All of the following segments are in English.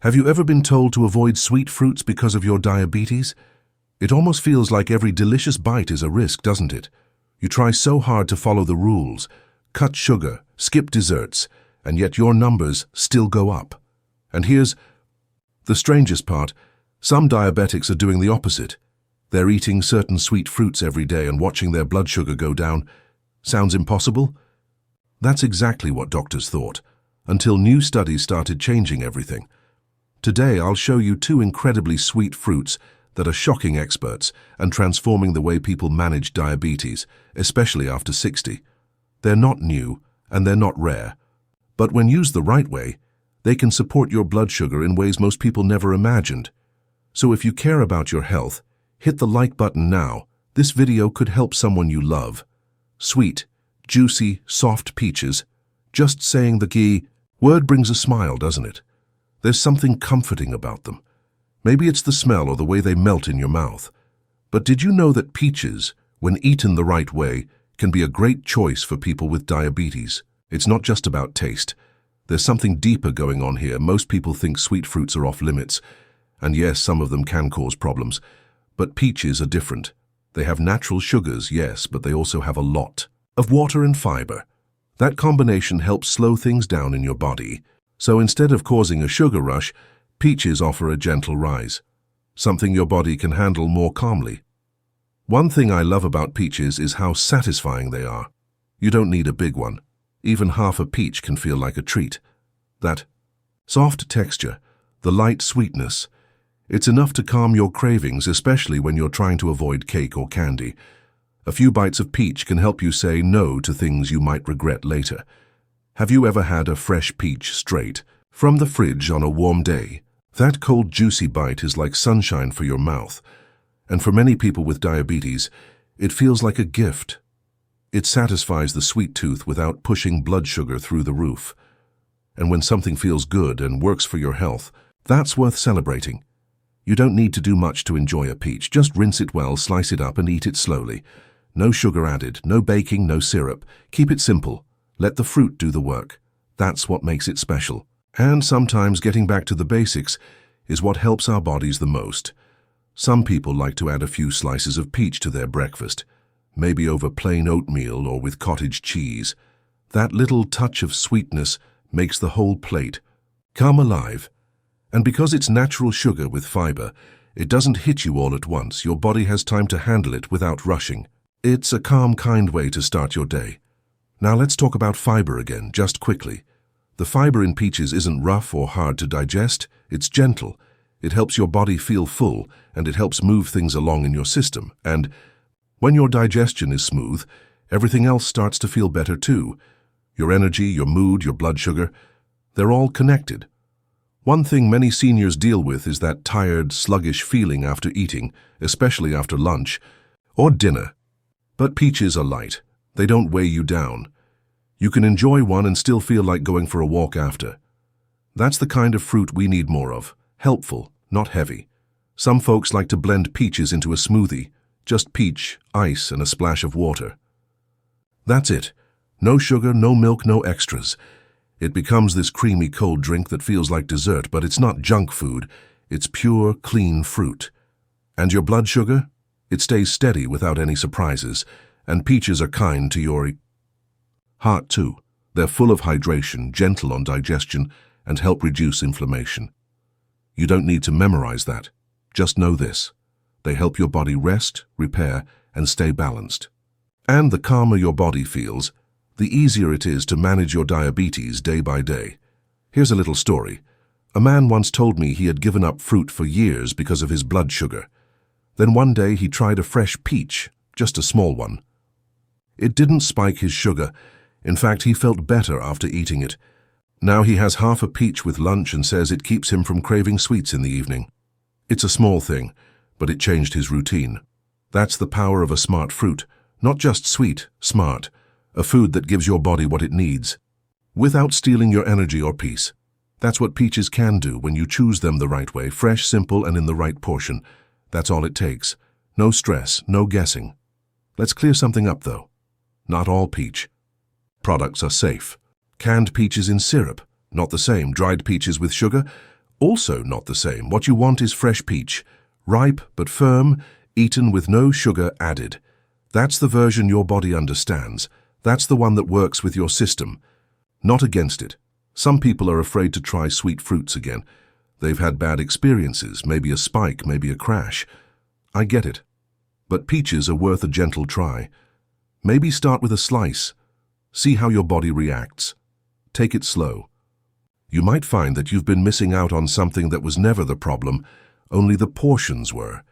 Have you ever been told to avoid sweet fruits because of your diabetes? It almost feels like every delicious bite is a risk, doesn't it? You try so hard to follow the rules, cut sugar, skip desserts, and yet your numbers still go up. And here's the strangest part. Some diabetics are doing the opposite. They're eating certain sweet fruits every day and watching their blood sugar go down. Sounds impossible? That's exactly what doctors thought, until new studies started changing everything. Today, I'll show you two incredibly sweet fruits that are shocking experts and transforming the way people manage diabetes, especially after 60. They're not new and they're not rare, but when used the right way, they can support your blood sugar in ways most people never imagined. So if you care about your health, hit the like button now. This video could help someone you love. Sweet, juicy, soft peaches. Just saying the key word brings a smile, doesn't it? There's something comforting about them. Maybe it's the smell or the way they melt in your mouth. But did you know that peaches, when eaten the right way, can be a great choice for people with diabetes? It's not just about taste. There's something deeper going on here. Most people think sweet fruits are off limits. And yes, some of them can cause problems. But peaches are different. They have natural sugars, yes, but they also have a lot of water and fiber. That combination helps slow things down in your body. So instead of causing a sugar rush, peaches offer a gentle rise, something your body can handle more calmly. One thing I love about peaches is how satisfying they are. You don't need a big one. Even half a peach can feel like a treat. That soft texture, the light sweetness, it's enough to calm your cravings, especially when you're trying to avoid cake or candy. A few bites of peach can help you say no to things you might regret later. Have you ever had a fresh peach straight from the fridge on a warm day? That cold, juicy bite is like sunshine for your mouth. And for many people with diabetes, it feels like a gift. It satisfies the sweet tooth without pushing blood sugar through the roof. And when something feels good and works for your health, that's worth celebrating. You don't need to do much to enjoy a peach. Just rinse it well, slice it up, and eat it slowly. No sugar added, no baking, no syrup. Keep it simple. Let the fruit do the work. That's what makes it special. And sometimes getting back to the basics is what helps our bodies the most. Some people like to add a few slices of peach to their breakfast, maybe over plain oatmeal or with cottage cheese. That little touch of sweetness makes the whole plate come alive. And because it's natural sugar with fiber, it doesn't hit you all at once. Your body has time to handle it without rushing. It's a calm, kind way to start your day. Now let's talk about fiber again, just quickly. The fiber in peaches isn't rough or hard to digest. It's gentle. It helps your body feel full, and it helps move things along in your system. And when your digestion is smooth, everything else starts to feel better too. Your energy, your mood, your blood sugar, they're all connected. One thing many seniors deal with is that tired, sluggish feeling after eating, especially after lunch or dinner. But peaches are light. They don't weigh you down. You can enjoy one and still feel like going for a walk after. That's the kind of fruit we need more of. Helpful, not heavy. Some folks like to blend peaches into a smoothie. Just peach, ice, and a splash of water. That's it. No sugar, no milk, no extras. It becomes this creamy cold drink that feels like dessert, but it's not junk food. It's pure, clean fruit. And your blood sugar? It stays steady without any surprises. And peaches are kind to your heart too. They're full of hydration, gentle on digestion, and help reduce inflammation. You don't need to memorize that. Just know this. They help your body rest, repair, and stay balanced. And the calmer your body feels, the easier it is to manage your diabetes day by day. Here's a little story. A man once told me he had given up fruit for years because of his blood sugar. Then one day he tried a fresh peach, just a small one. It didn't spike his sugar. In fact, he felt better after eating it. Now he has half a peach with lunch and says it keeps him from craving sweets in the evening. It's a small thing, but it changed his routine. That's the power of a smart fruit. Not just sweet, smart. A food that gives your body what it needs, without stealing your energy or peace. That's what peaches can do when you choose them the right way, fresh, simple, and in the right portion. That's all it takes. No stress, no guessing. Let's clear something up, though. Not all peach products are safe. Canned peaches in syrup, not the same. Dried peaches with sugar, Also not the same. What you want is fresh peach, ripe but firm, eaten with no sugar added. That's the version your body understands. That's the one that works with your system, not against it. Some people are afraid to try sweet fruits again. They've had bad experiences, maybe a spike, maybe a crash. I get it. But peaches are worth a gentle try. Maybe start with a slice. See how your body reacts. Take it slow. You might find that you've been missing out on something that was never the problem, only the portions were.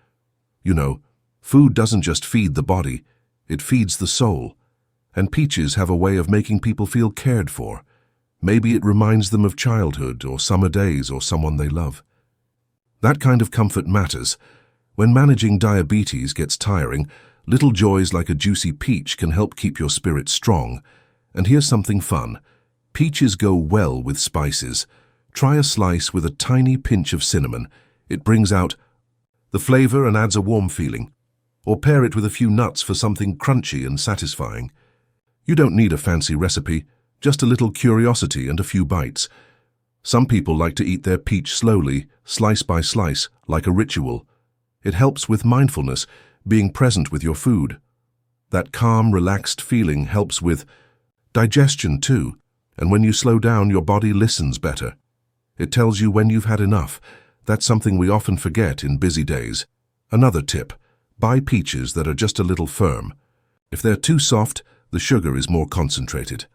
You know, food doesn't just feed the body, it feeds the soul. And peaches have a way of making people feel cared for. Maybe it reminds them of childhood or summer days or someone they love. That kind of comfort matters. When managing diabetes gets tiring, little joys like a juicy peach can help keep your spirit strong. And here's something fun. Peaches go well with spices. Try a slice with a tiny pinch of cinnamon. It brings out the flavor and adds a warm feeling. Or pair it with a few nuts for something crunchy and satisfying. You don't need a fancy recipe, just a little curiosity and a few bites. Some people like to eat their peach slowly, slice by slice, like a ritual. It helps with mindfulness, being present with your food. That calm, relaxed feeling helps with digestion too, and when you slow down, your body listens better. It tells you when you've had enough. That's something we often forget in busy days. Another tip, buy peaches that are just a little firm. If they're too soft, the sugar is more concentrated.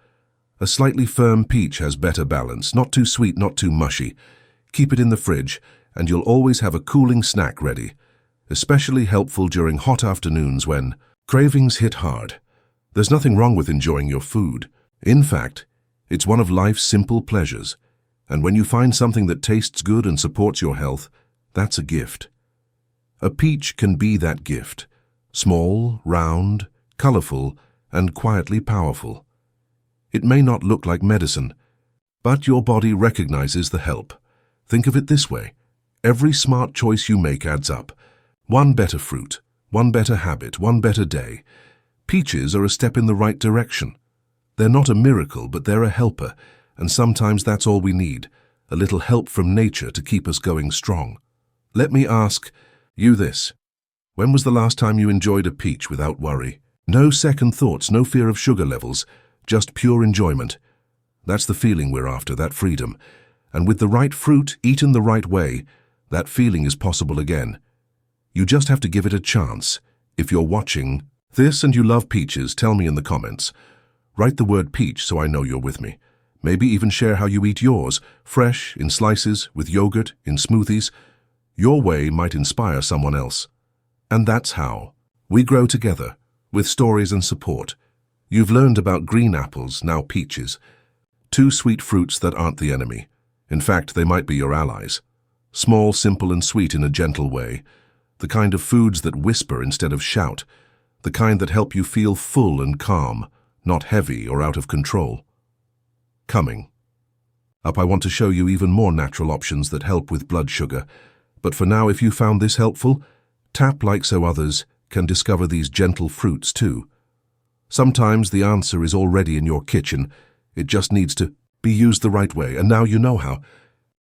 A slightly firm peach has better balance, not too sweet, not too mushy. Keep it in the fridge, and you'll always have a cooling snack ready. Especially helpful during hot afternoons when cravings hit hard. There's nothing wrong with enjoying your food. In fact, it's one of life's simple pleasures. And when you find something that tastes good and supports your health, that's a gift. A peach can be that gift. Small, round, colorful, and quietly powerful. It may not look like medicine, but your body recognizes the help. Think of it this way. Every smart choice you make adds up. One better fruit, one better habit, one better day. Peaches are a step in the right direction. They're not a miracle, but they're a helper, and sometimes that's all we need, a little help from nature to keep us going strong. Let me ask you this. When was the last time you enjoyed a peach without worry? No second thoughts, no fear of sugar levels, just pure enjoyment. That's the feeling we're after, that freedom. And with the right fruit, eaten the right way, that feeling is possible again. You just have to give it a chance. If you're watching this and you love peaches, tell me in the comments. Write the word peach so I know you're with me. Maybe even share how you eat yours, fresh, in slices, with yogurt, in smoothies. Your way might inspire someone else. And that's how we grow together, with stories and support. You've learned about green apples, now peaches. Two sweet fruits that aren't the enemy. In fact, they might be your allies. Small, simple, and sweet in a gentle way. The kind of foods that whisper instead of shout. The kind that help you feel full and calm, not heavy or out of control. Coming up, I want to show you even more natural options that help with blood sugar. But for now, if you found this helpful, tap like so others can discover these gentle fruits too. Sometimes the answer is already in your kitchen. It just needs to be used the right way, and now you know how.